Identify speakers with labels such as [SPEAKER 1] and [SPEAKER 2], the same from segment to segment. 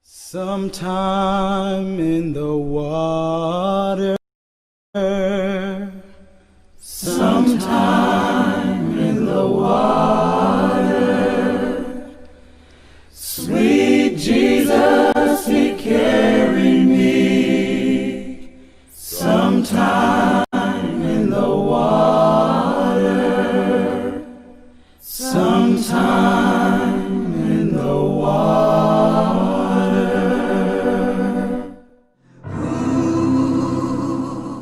[SPEAKER 1] Sometime in the water, sometime in the water, sweet Jesus, He carried me. Sometime in the water, sometime in the water.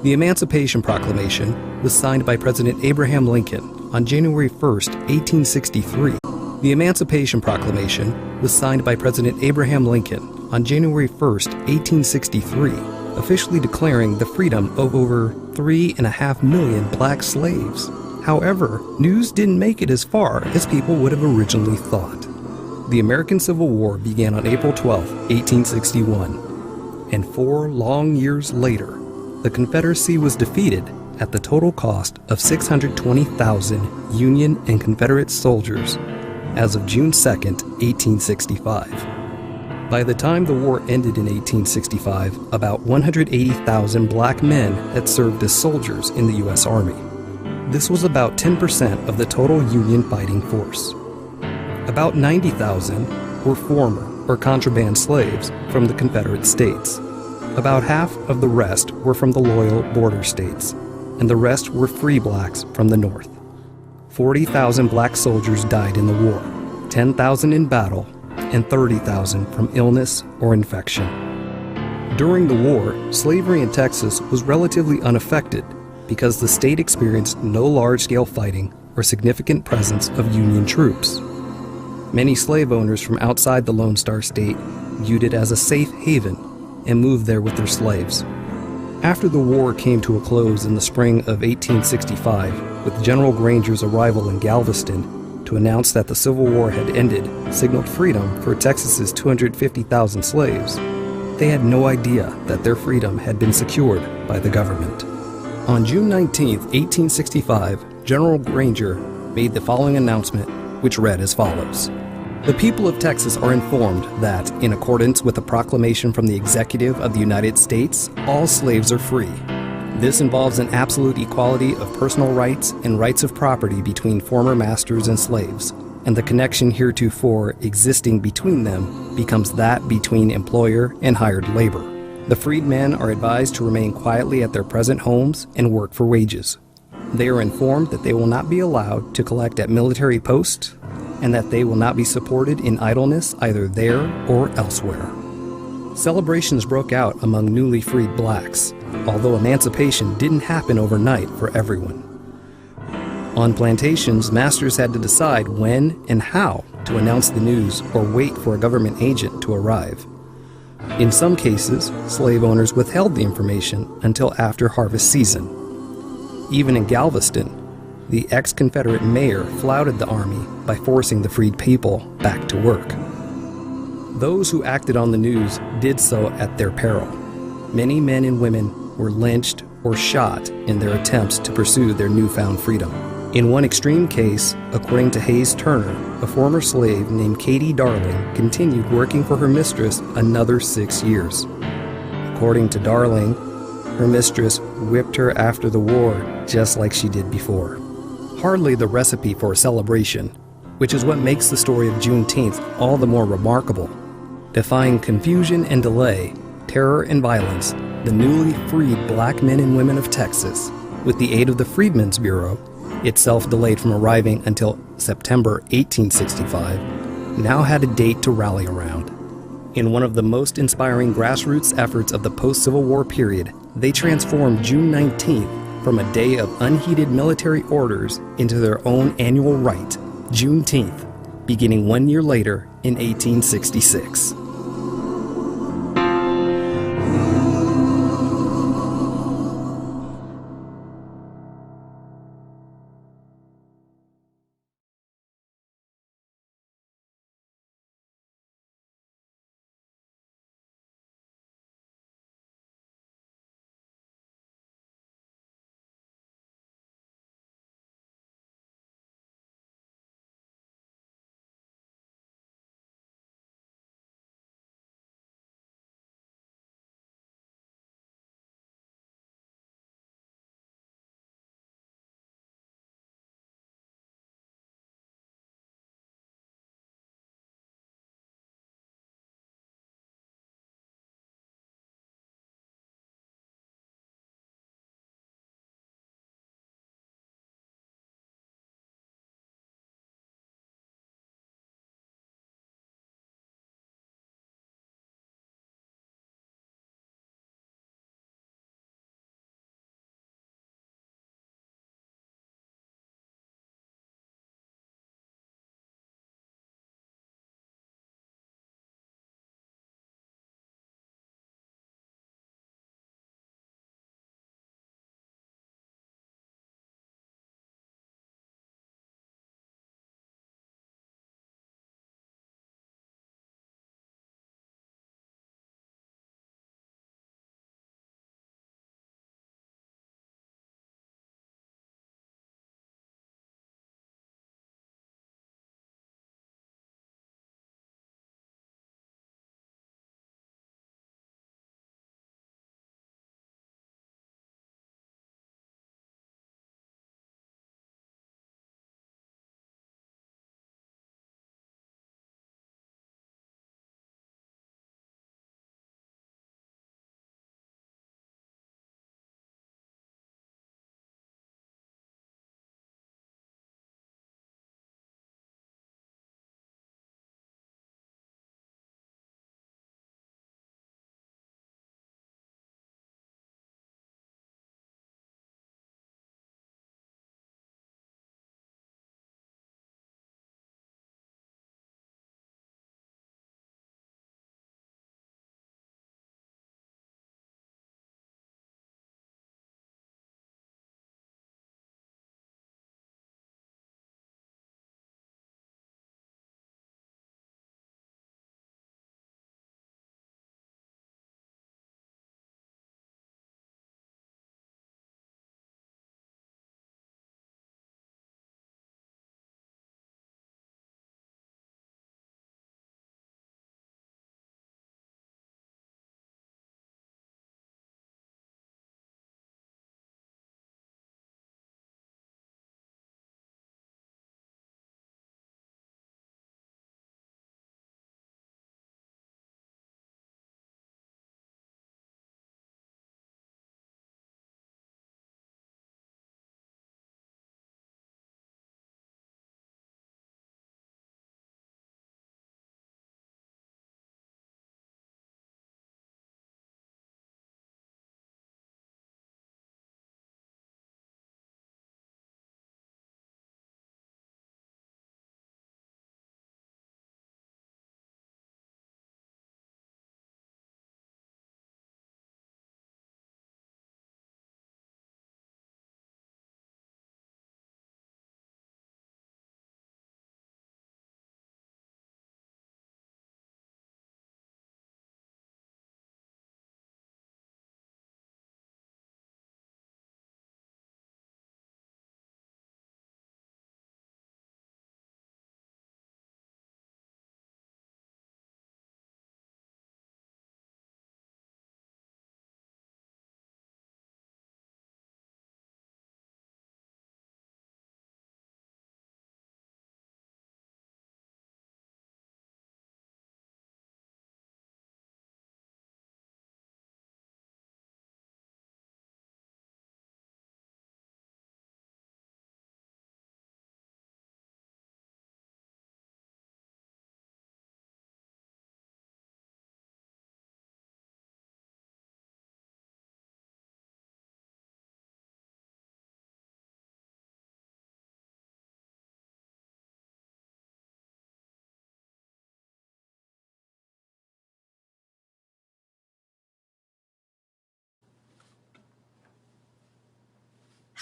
[SPEAKER 2] The Emancipation Proclamation was signed by President Abraham Lincoln on January 1, 1863. The Emancipation Proclamation was signed by President Abraham Lincoln on January 1, 1863, officially declaring the freedom of over 3.5 million black slaves. However, news didn't make it as far as people would have originally thought. The American Civil War began on April 12, 1861, and 4 long years later, the Confederacy was defeated at the total cost of 620,000 Union and Confederate soldiers as of June 2, 1865. By the time the war ended in 1865, about 180,000 black men had served as soldiers in the U.S. Army. This was about 10% of the total Union fighting force. About 90,000 were former or contraband slaves from the Confederate States. About half of the rest were from the loyal border states, and the rest were free blacks from the North. 40,000 black soldiers died in the war, 10,000 in battle, and 30,000 from illness or infection. During the war, slavery in Texas was relatively unaffected because the state experienced no large-scale fighting or significant presence of Union troops. Many slave owners from outside the Lone Star State viewed it as a safe haven and moved there with their slaves. After the war came to a close in the spring of 1865, with General Granger's arrival in Galveston to announce that the Civil War had ended, signaled freedom for Texas's 250,000 slaves, they had no idea that their freedom had been secured by the government. On June 19, 1865, General Granger made the following announcement, which read as follows. The people of Texas are informed that, in accordance with a proclamation from the Executive of the United States, all slaves are free. This involves an absolute equality of personal rights and rights of property between former masters and slaves, and the connection heretofore existing between them becomes that between employer and hired labor. The freedmen are advised to remain quietly at their present homes and work for wages. They are informed that they will not be allowed to collect at military posts, and that they will not be supported in idleness either there or elsewhere. Celebrations broke out among newly freed blacks, although emancipation didn't happen overnight for everyone. On plantations, masters had to decide when and how to announce the news or wait for a government agent to arrive. In some cases, slave owners withheld the information until after harvest season. Even in Galveston, the ex-Confederate mayor flouted the army by forcing the freed people back to work. Those who acted on the news did so at their peril. Many men and women were lynched or shot in their attempts to pursue their newfound freedom. In one extreme case, according to Hayes Turner, a former slave named Katie Darling continued working for her mistress another 6 years. According to Darling, her mistress whipped her after the war just like she did before. Hardly the recipe for a celebration, which is what makes the story of Juneteenth all the more remarkable. Defying confusion and delay, terror and violence, the newly freed black men and women of Texas, with the aid of the Freedmen's Bureau, itself delayed from arriving until September 1865, now had a date to rally around. In one of the most inspiring grassroots efforts of the post-Civil War period, they transformed June 19th from a day of unheeded military orders into their own annual rite, Juneteenth, beginning 1 year later in 1866.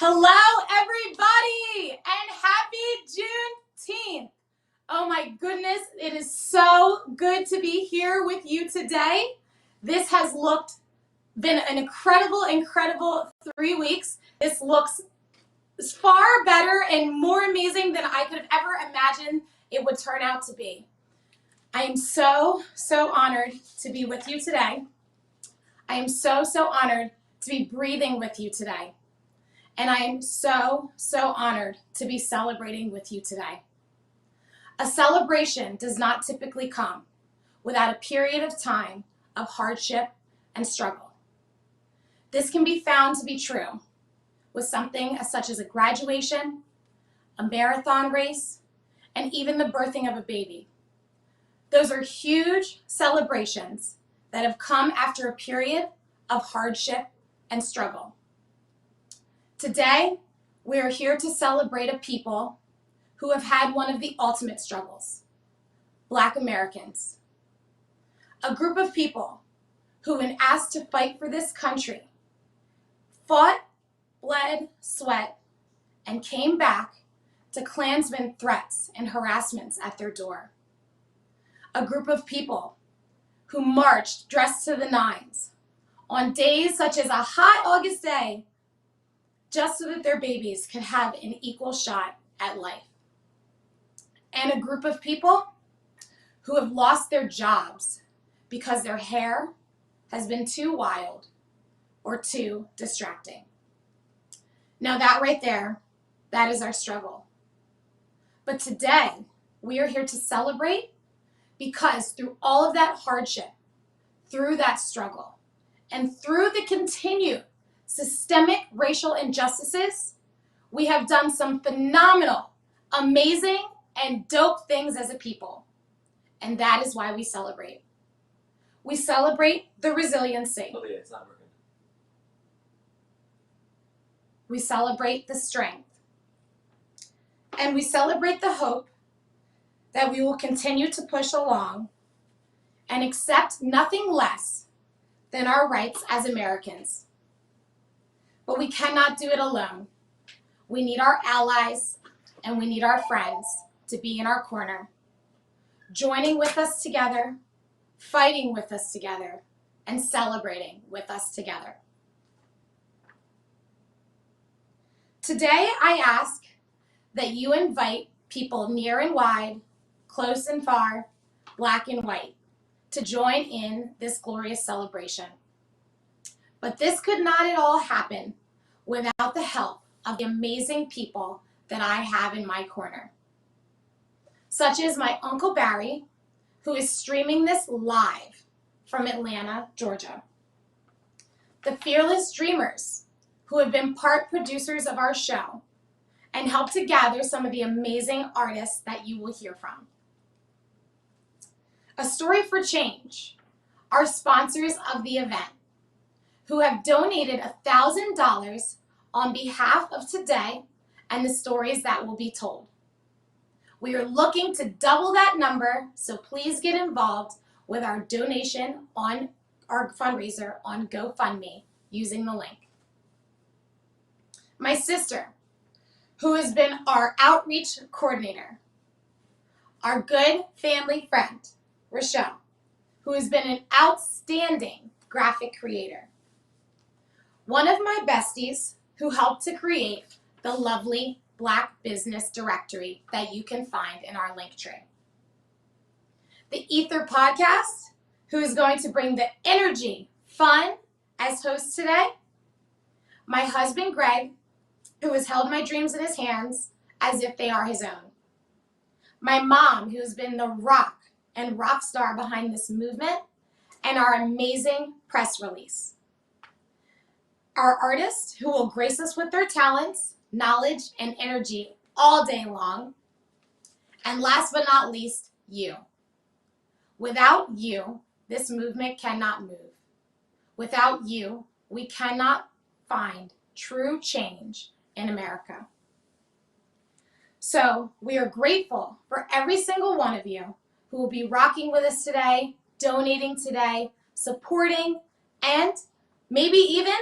[SPEAKER 3] Hello, everybody, and happy Juneteenth. Oh my goodness, it is so good to be here with you today. This has been an incredible 3 weeks. This looks far better and more amazing than I could have ever imagined it would turn out to be. I am so honored to be with you today. I am so honored to be breathing with you today. And I am so honored to be celebrating with you today. A celebration does not typically come without a period of time of hardship and struggle. This can be found to be true with something such as a graduation, a marathon race, and even the birthing of a baby. Those are huge celebrations that have come after a period of hardship and struggle. Today, we are here to celebrate a people who have had one of the ultimate struggles, Black Americans. A group of people who, when asked to fight for this country, fought, bled, sweat, and came back to Klansmen threats and harassments at their door. A group of people who marched dressed to the nines on days such as a hot August day just so that their babies could have an equal shot at life. And a group of people who have lost their jobs because their hair has been too wild or too distracting. Now that right there, that is our struggle. But today, we are here to celebrate because through all of that hardship, through that struggle, and through the continued systemic racial injustices, we have done some phenomenal, amazing, and dope things as a people. And that is why we celebrate. We celebrate the resiliency.
[SPEAKER 4] Oh yeah, it's not working.
[SPEAKER 3] We celebrate the strength. And we celebrate the hope that we will continue to push along and accept nothing less than our rights as Americans. But we cannot do it alone. We need our allies and we need our friends to be in our corner, joining with us together, fighting with us together, and celebrating with us together. Today, I ask that you invite people near and wide, close and far, Black and white, to join in this glorious celebration. But this could not at all happen without the help of the amazing people that I have in my corner, such as my Uncle Barry, who is streaming this live from Atlanta, Georgia. The Fearless Dreamers, who have been part producers of our show and helped to gather some of the amazing artists that you will hear from. A Story for Change, our sponsors of the event, who have donated $1,000 on behalf of today and the stories that will be told. We are looking to double that number, so please get involved with our donation on our fundraiser on GoFundMe using the link. My sister, who has been our outreach coordinator, our good family friend, Rochelle, who has been an outstanding graphic creator. One of my besties who helped to create the lovely Black Business Directory that you can find in our link tree. The Ether Podcast, who is going to bring the energy, fun as host today. My husband, Greg, who has held my dreams in his hands as if they are his own. My mom, who has been the rock and rock star behind this movement, and our amazing press release. Our artists, who will grace us with their talents, knowledge, and energy all day long. And last but not least, you. Without you, this movement cannot move. Without you, we cannot find true change in America. So we are grateful for every single one of you who will be rocking with us today, donating today, supporting, and maybe even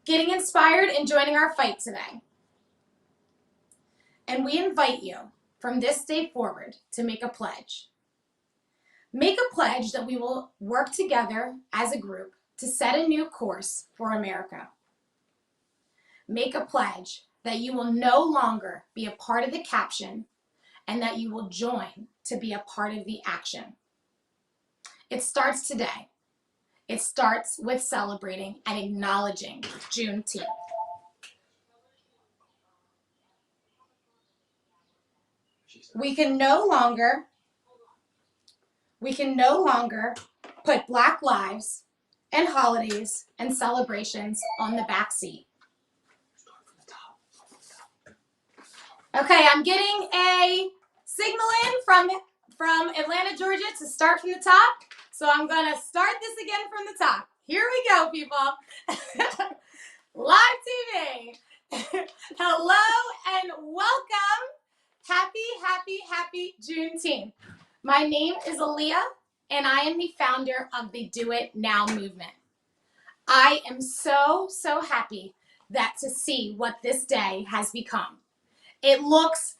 [SPEAKER 3] getting inspired and joining our fight today. and we invite you from this day forward to make a pledge. Make a pledge that we will work together as a group to set a new course for America. Make a pledge that you will no longer be a part of the caption and that you will join to be a part of the action. It starts today. It starts with celebrating and acknowledging Juneteenth. We can no longer put Black lives and holidays and celebrations on the back seat. Okay, I'm getting a signal in from Atlanta, Georgia to start from the top. So I'm gonna start this again from the top. Here we go, people. Live TV. Hello and welcome. Happy Juneteenth. My name is Aaliyah and I am the founder of the Do It Now movement. I am so happy to see what this day has become. It looks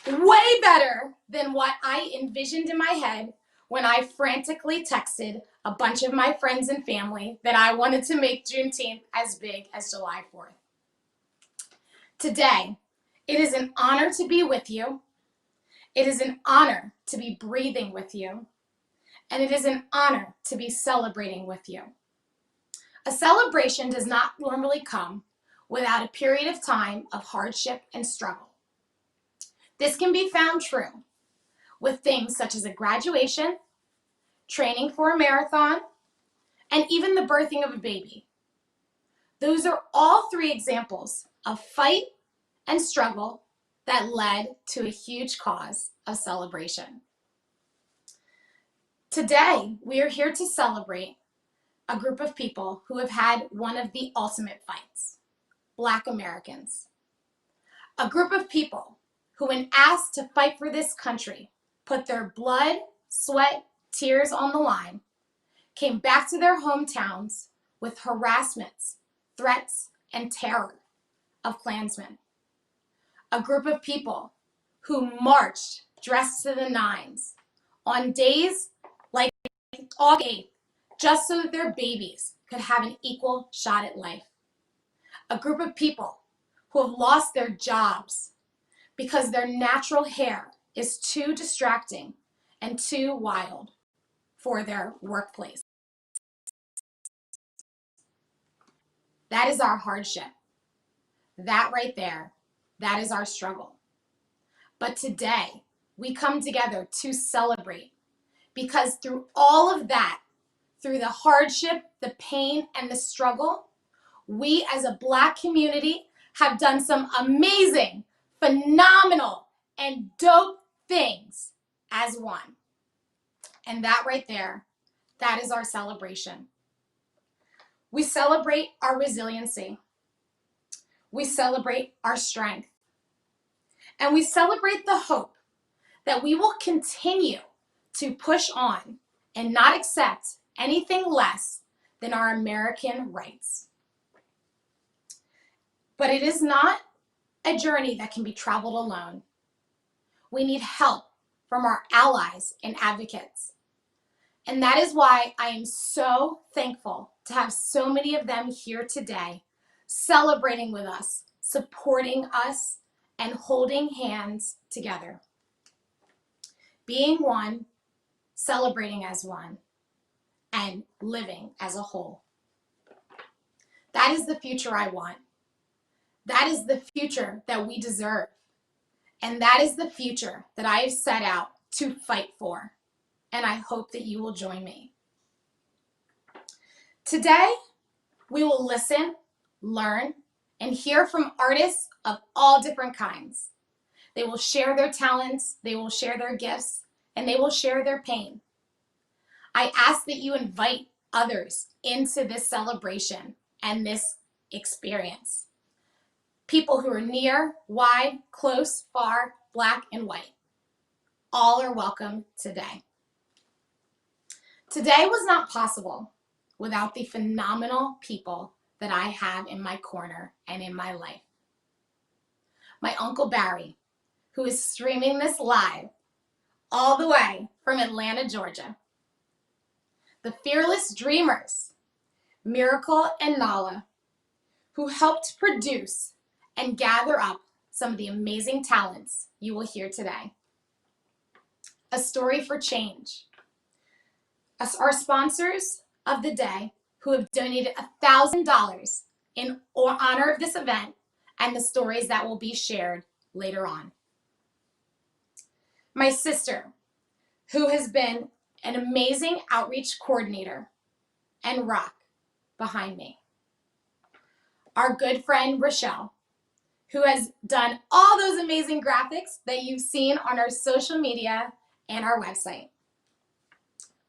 [SPEAKER 3] way better than what I envisioned in my head when I frantically texted a bunch of my friends and family that I wanted to make Juneteenth as big as July 4th. Today, it is an honor to be with you. It is an honor to be breathing with you. And it is an honor to be celebrating with you. A celebration does not normally come without a period of time of hardship and struggle. This can be found true with things such as a graduation, training for a marathon, and even the birthing of a baby. Those are all three examples of fight and struggle that led to a huge cause of celebration. Today, we are here to celebrate a group of people who have had one of the ultimate fights, Black Americans. A group of people who, when asked to fight for this country, put their blood, sweat, tears on the line, came back to their hometowns with harassments, threats, and terror of Klansmen. A group of people who marched dressed to the nines on days like August 8th, just so that their babies could have an equal shot at life. A group of people who have lost their jobs because their natural hair is too distracting and too wild for their workplace. That is our hardship. That right there, that is our struggle. But today, we come together to celebrate because through all of that, through the hardship, the pain, and the struggle, we as a Black community have done some amazing, phenomenal, and dope things as one. And that right there, that is our celebration. We celebrate our resiliency. We celebrate our strength. And we celebrate the hope that we will continue to push on and not accept anything less than our American rights. But it is not a journey that can be traveled alone. We need help from our allies and advocates. And that is why I am so thankful to have so many of them here today, celebrating with us, supporting us, and holding hands together. Being one, celebrating as one, and living as a whole. That is the future I want. That is the future that we deserve. And that is the future that I have set out to fight for. And I hope that you will join me. Today, we will listen, learn, and hear from artists of all different kinds. They will share their talents, they will share their gifts, and they will share their pain. I ask that you invite others into this celebration and this experience. People who are near, wide, close, far, Black, and white. All are welcome today. Today was not possible without the phenomenal people that I have in my corner and in my life. My Uncle Barry, who is streaming this live all the way from Atlanta, Georgia. The fearless dreamers, Miracle and Nala, who helped produce and gather up some of the amazing talents you will hear today. A Story for Change. Our sponsors of the day who have donated $1,000 in honor of this event and the stories that will be shared later on. My sister, who has been an amazing outreach coordinator and rock behind me. Our good friend, Rochelle, who has done all those amazing graphics that you've seen on our social media and our website.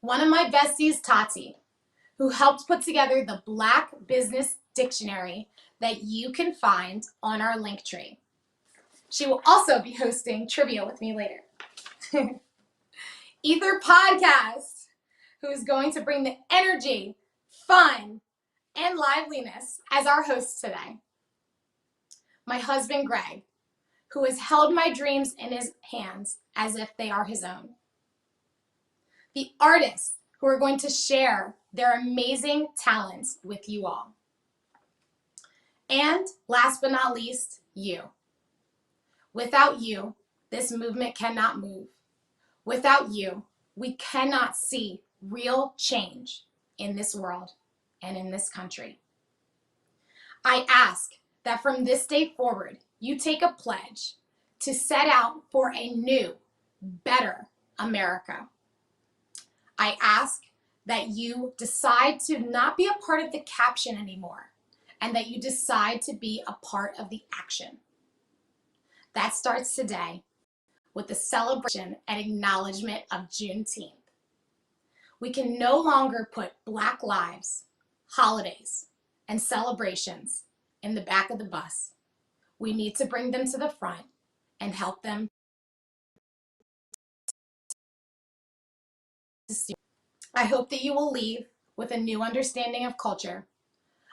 [SPEAKER 3] One of my besties, Tati, who helped put together the Black Business Dictionary that you can find on our Linktree. She will also be hosting trivia with me later. Ether Podcast, who is going to bring the energy, fun, and liveliness as our host today. My husband, Greg, who has held my dreams in his hands as if they are his own. The artists who are going to share their amazing talents with you all. And last but not least, you. Without you, this movement cannot move. Without you, we cannot see real change in this world and in this country. I ask that from this day forward, you take a pledge to set out for a new, better America. I ask that you decide to not be a part of the caption anymore, and that you decide to be a part of the action. That starts today with the celebration and acknowledgement of Juneteenth. We can no longer put Black lives, holidays, and celebrations in the back of the bus. We need to bring them to the front and help them to see. I hope that you will leave with a new understanding of culture.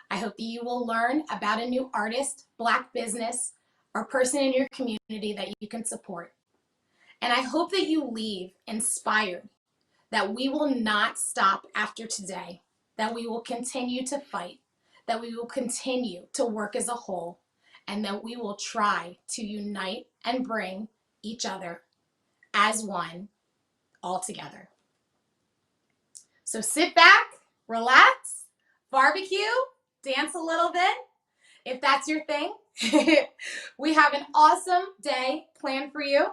[SPEAKER 3] I hope that you will learn about a new artist, Black business, or person in your community that you can support. And I hope that you leave inspired that we will not stop after today, that we will continue to fight, that we will continue to work as a whole, and that we will try to unite and bring each other as one all together. So sit back, relax, barbecue, dance a little bit, if that's your thing. We have an awesome day planned for you.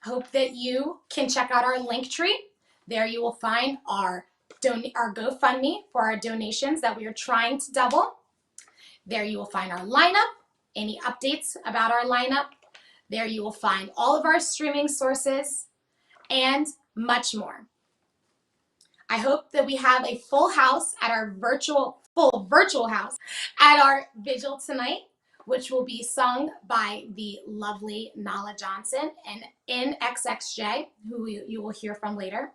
[SPEAKER 3] I hope that you can check out our Linktree. There you will find our GoFundMe for our donations that we are trying to double. There you will find our lineup, any updates about our lineup. There you will find all of our streaming sources and much more. I hope that we have a full house at our full virtual house at our vigil tonight, which will be sung by the lovely Nala Johnson and NXXJ, who you will hear from later.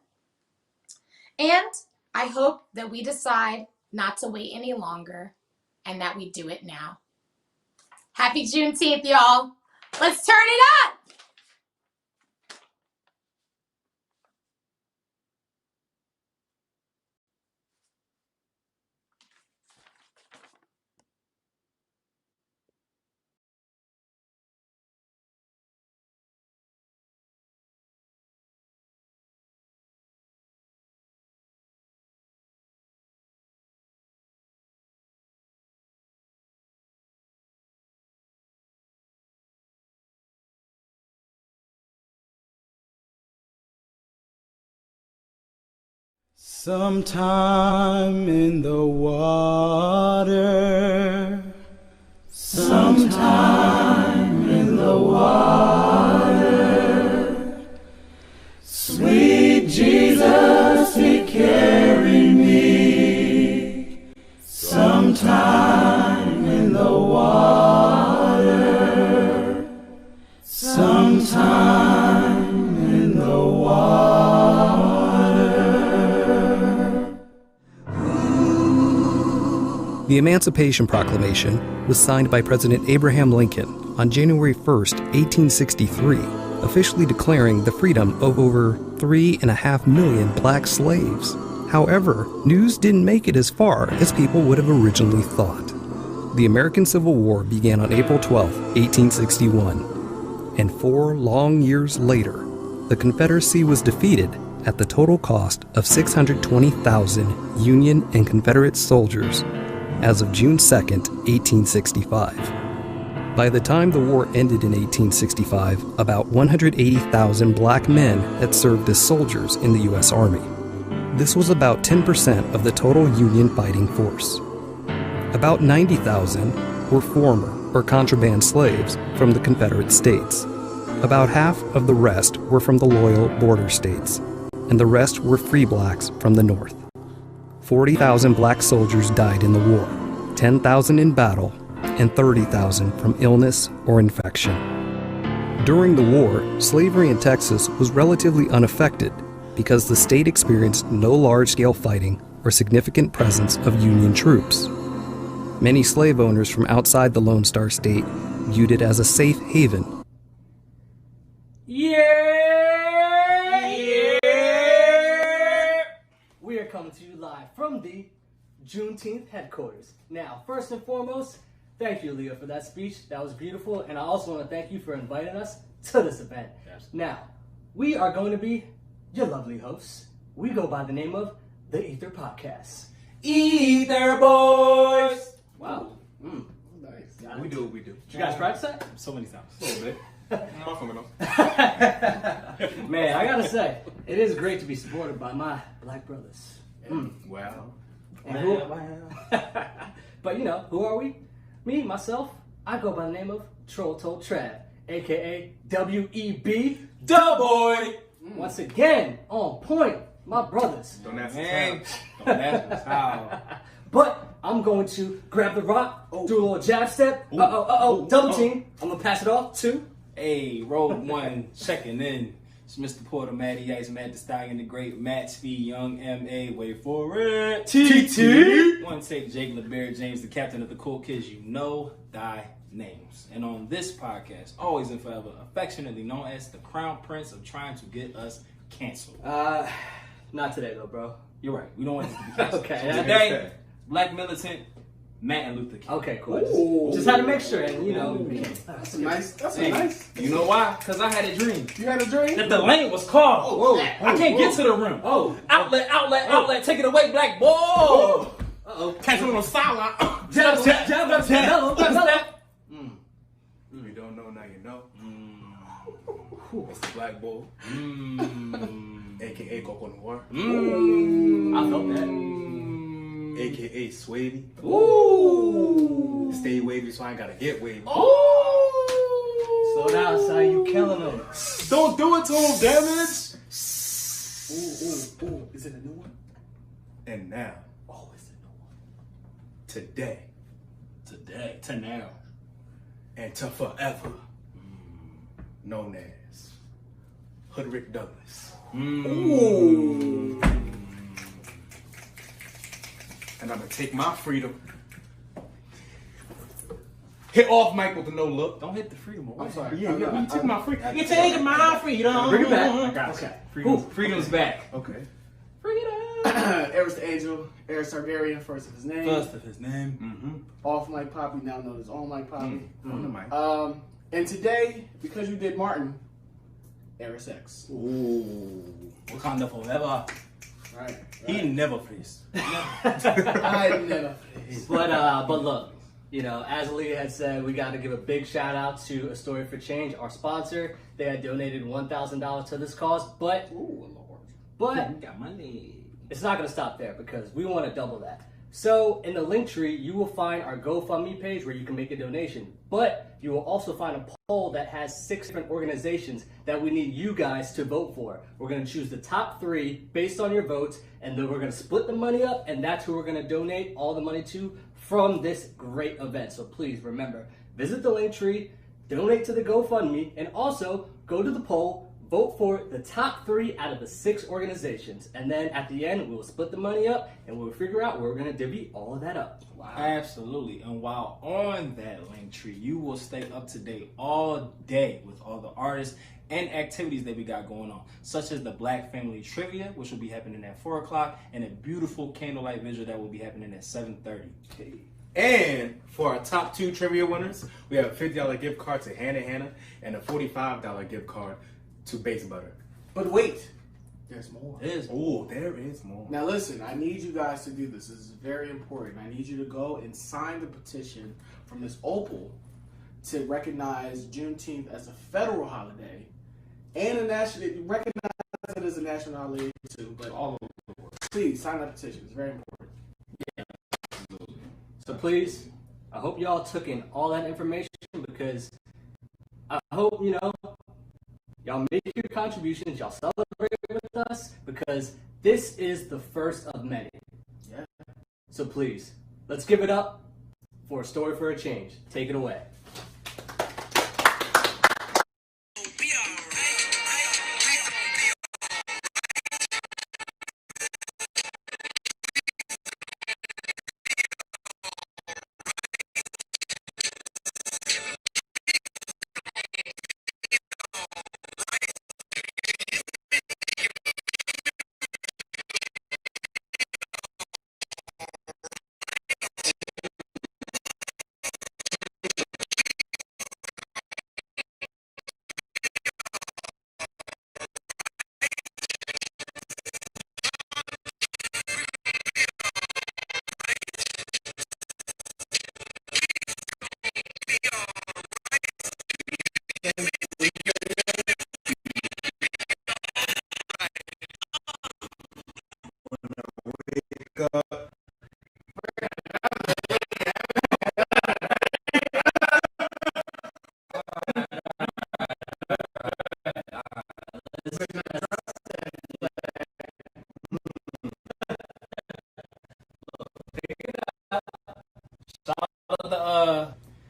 [SPEAKER 3] And I hope that we decide not to wait any longer and that we do it now. Happy Juneteenth, y'all. Let's turn it up.
[SPEAKER 1] Sometime in the water, sometime in the water, sweet Jesus, He carried me. Sometime in the water, sometime in the water.
[SPEAKER 2] The Emancipation Proclamation was signed by President Abraham Lincoln on January 1st, 1863, officially declaring the freedom of over 3.5 million black slaves. However, news didn't make it as far as people would have originally thought. The American Civil War began on April 12, 1861, and 4 long years later, the Confederacy was defeated at the total cost of 620,000 Union and Confederate soldiers as of June 2, 1865. By the time the war ended in 1865, about 180,000 black men had served as soldiers in the U.S. Army. This was about 10% of the total Union fighting force. About 90,000 were former or contraband slaves from the Confederate States. About half of the rest were from the loyal border states, and the rest were free blacks from the North. 40,000 black soldiers died in the war, 10,000 in battle, and 30,000 from illness or infection. During the war, slavery in Texas was relatively unaffected because the state experienced no large-scale fighting or significant presence of Union troops. Many slave owners from outside the Lone Star State viewed it as a safe haven.
[SPEAKER 4] We are coming to you live from the Juneteenth headquarters. Now, first and foremost, thank you, Leah, for that speech. That was beautiful, and I also want to thank you for inviting us to this event. Yes. Now, we are going to be your lovely hosts. We go by the name of The Ether Podcast.
[SPEAKER 1] Ether boys.
[SPEAKER 4] Wow.
[SPEAKER 5] Nice.
[SPEAKER 1] We do what we do.
[SPEAKER 4] Did you guys practice that?
[SPEAKER 5] So many times.
[SPEAKER 1] A little bit.
[SPEAKER 4] Man, I gotta say, it is great to be supported by my black brothers.
[SPEAKER 1] Wow.
[SPEAKER 4] And who, but you know, who are we? Me, myself, I go by the name of Troll Told Trav, aka WEB.
[SPEAKER 1] Da boy.
[SPEAKER 4] Once again, on point, my brothers.
[SPEAKER 1] Don't ask
[SPEAKER 5] Man.
[SPEAKER 1] us
[SPEAKER 5] Don't ask us how.
[SPEAKER 4] But I'm going to grab the rock, do a little jab step, double team. I'm gonna pass it off to.
[SPEAKER 5] Hey, roll one, checking in. It's Mr. Porter, Matty Ice, Matt the Stallion, the Great, Matt Speed, Young, M.A., wait for it.
[SPEAKER 1] TT.
[SPEAKER 5] One take, Jake LeBaire James, the captain of the Cool Kids, you know thy names. And on this podcast, always and forever, affectionately known as the Crown Prince of trying to get us canceled.
[SPEAKER 4] Not today though, bro.
[SPEAKER 5] You're right, we don't want this to be canceled.
[SPEAKER 4] Okay.
[SPEAKER 5] So today, Black Militant, Matt and Luther King.
[SPEAKER 4] Okay, cool. Just had to make sure, and you know.
[SPEAKER 1] That's nice.
[SPEAKER 5] Hey, you know why? Because I had a dream.
[SPEAKER 1] You had a dream?
[SPEAKER 5] That the lane was clogged.
[SPEAKER 4] Whoa.
[SPEAKER 5] I can't get to the rim. Outlet, take it away, black boy. Catch him on the sideline.
[SPEAKER 4] Jab.
[SPEAKER 1] You don't know, now you know. It's the Black Bull. AKA Coco Noir.
[SPEAKER 4] I felt that.
[SPEAKER 1] AKA Swavy.
[SPEAKER 4] Ooh.
[SPEAKER 1] Stay wavy so I ain't gotta get wavy.
[SPEAKER 4] Slow down, son. You killing them.
[SPEAKER 1] Don't do it to him, damage.
[SPEAKER 4] Ooh. Is it a new one?
[SPEAKER 1] And now,
[SPEAKER 4] It's a new one.
[SPEAKER 1] today,
[SPEAKER 5] To now.
[SPEAKER 1] and to forever, known as Hoodrick Douglas.
[SPEAKER 5] Ooh.
[SPEAKER 1] And I'm gonna take my freedom. Hit off Mike with the no look.
[SPEAKER 5] Don't hit the freedom away.
[SPEAKER 1] I'm sorry. Yeah, you took my freedom.
[SPEAKER 5] You taking my freedom.
[SPEAKER 4] Bring it back.
[SPEAKER 5] I got you. Freedom's back.
[SPEAKER 1] Okay.
[SPEAKER 5] Freedom.
[SPEAKER 6] Eris the Angel, Eris Targaryen, first of his name.
[SPEAKER 5] First of his name.
[SPEAKER 6] Off Mike Poppy, now known as On Mike Poppy.
[SPEAKER 1] On the mic.
[SPEAKER 6] And today, because you did Martin, Eris X.
[SPEAKER 5] Ooh. Wakanda forever.
[SPEAKER 6] Right.
[SPEAKER 5] He never faced.
[SPEAKER 6] I never.
[SPEAKER 4] But look, you know, as Leah had said, we got to give a big shout out to A Story for Change, our sponsor. They had donated $1,000 to this cause, but
[SPEAKER 5] Got money.
[SPEAKER 4] it's not going to stop there because we want to double that. So in the link tree, you will find our GoFundMe page where you can make a donation. But you will also find a poll that has 6 different organizations that we need you guys to vote for. We're going to choose the top 3 based on your votes, and then we're going to split the money up, and that's who we're going to donate all the money to from this great event. So please remember, visit the link tree, donate to the GoFundMe, and also go to the poll, vote for the top 3 out of the 6 organizations. And then at the end, we'll split the money up and we'll figure out where we're going to divvy all of that up.
[SPEAKER 5] Wow. Absolutely. And while on that link tree, you will stay up to date all day with all the artists and activities that we got going on, such as the Black Family Trivia, which will be happening at 4 o'clock, and a beautiful candlelight visual that will be happening at 7:30.
[SPEAKER 1] And for our top 2 trivia winners, we have a $50 gift card to Hannah and a $45 gift card to Base Butter.
[SPEAKER 6] But wait, there's more.
[SPEAKER 1] Oh, there is more.
[SPEAKER 6] Now listen, I need you guys to do this. This is very important. I need you to go and sign the petition from this Opal to recognize Juneteenth as a federal holiday and a national. Recognize it as a national holiday too. But
[SPEAKER 5] All over the world.
[SPEAKER 6] please sign that petition. It's very important.
[SPEAKER 4] So please, I hope y'all took in all that information because I hope, y'all make your contributions, y'all celebrate with us because this is the first of many.
[SPEAKER 6] Yeah.
[SPEAKER 4] So please, let's give it up for A Story for a Change. Take it away.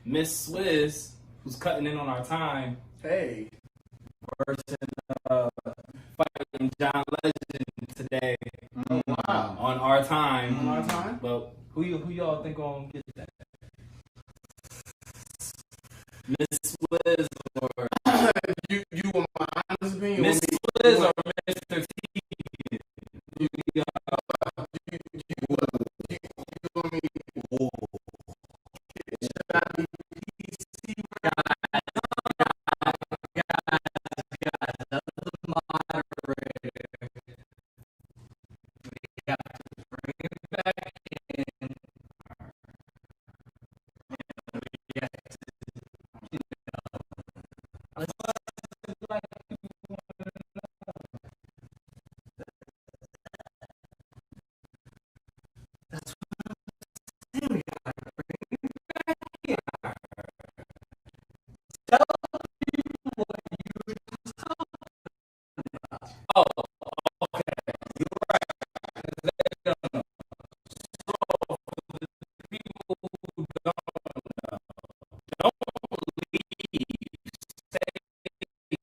[SPEAKER 5] Miss Swizz, who's cutting in on our time,
[SPEAKER 6] Hey.
[SPEAKER 5] versus fighting John Legend today
[SPEAKER 6] Wow.
[SPEAKER 5] on our time.
[SPEAKER 6] On our time?
[SPEAKER 5] But who y'all think gonna get that? Miss Swizz or
[SPEAKER 6] You want my honest opinion?
[SPEAKER 5] Miss
[SPEAKER 6] You
[SPEAKER 5] Swizz
[SPEAKER 6] want
[SPEAKER 5] or Mr. T?
[SPEAKER 6] you want me? Should I be PC?
[SPEAKER 5] Oh, okay. You're right. They don't know. So, for the people who don't know, don't leave. Stay here.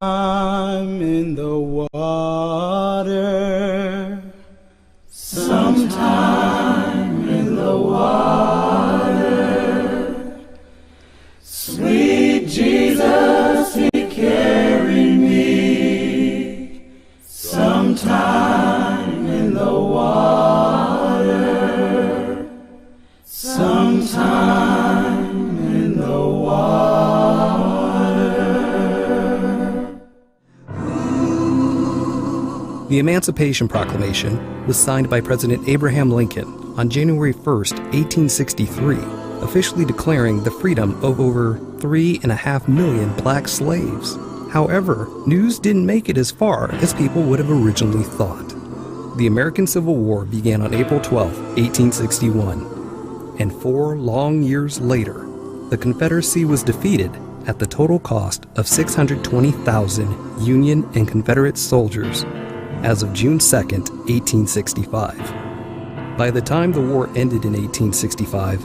[SPEAKER 7] I'm in the water. Sometime in the water. Sweet Jesus, He carried me. Sometime in the water. Sometime in the water.
[SPEAKER 2] The Emancipation Proclamation was signed by President Abraham Lincoln on January 1st, 1863, officially declaring the freedom of over 3.5 million black slaves. However, news didn't make it as far as people would have originally thought. The American Civil War began on April 12, 1861, and 4 long years later, the Confederacy was defeated at the total cost of 620,000 Union and Confederate soldiers as of June 2, 1865. By the time the war ended in 1865,